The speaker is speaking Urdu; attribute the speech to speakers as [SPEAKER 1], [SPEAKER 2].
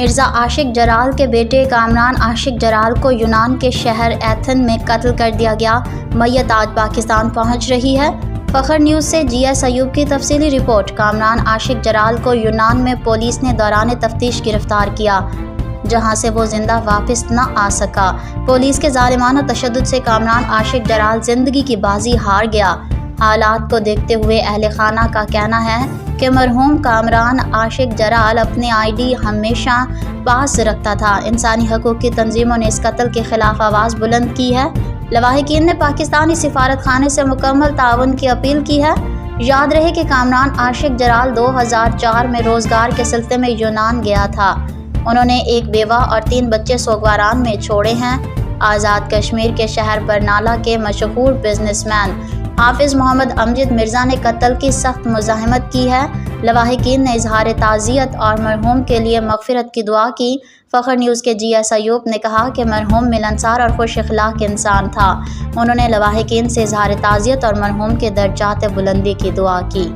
[SPEAKER 1] مرزا عاشق جلال کے بیٹے کامران عاشق جلال کو یونان کے شہر ایتھن میں قتل کر دیا گیا۔ میت آج پاکستان پہنچ رہی ہے۔ فخر نیوز سے جی ایس ایوب کی تفصیلی رپورٹ۔ کامران عاشق جلال کو یونان میں پولیس نے دوران تفتیش گرفتار کیا، جہاں سے وہ زندہ واپس نہ آ سکا۔ پولیس کے ظالمانہ تشدد سے کامران عاشق جلال زندگی کی بازی ہار گیا۔ حالات کو دیکھتے ہوئے اہل خانہ کا کہنا ہے کہ مرحوم کامران عاشق جلال اپنی آئی ڈی ہمیشہ پاس رکھتا تھا۔ انسانی حقوق کی تنظیموں نے اس قتل کے خلاف آواز بلند کی ہے۔ لواحقین نے پاکستانی سفارت خانے سے مکمل تعاون کی اپیل کی ہے۔ یاد رہے کہ کامران عاشق جلال 2004 میں روزگار کے سلسلے میں یونان گیا تھا۔ انہوں نے ایک بیوہ اور 3 بچے سوگواران میں چھوڑے ہیں۔ آزاد کشمیر کے شہر برنالہ کے مشہور بزنس مین حافظ محمد امجد مرزا نے قتل کی سخت مزاحمت کی ہے۔ لواحقین نے اظہار تعزیت اور مرحوم کے لیے مغفرت کی دعا کی۔ فخر نیوز کے جی ایس ایوب نے کہا کہ مرحوم ملنسار اور خوش اخلاق انسان تھا۔ انہوں نے لواحقین سے اظہار تعزیت اور مرحوم کے درجات بلندی کی دعا کی۔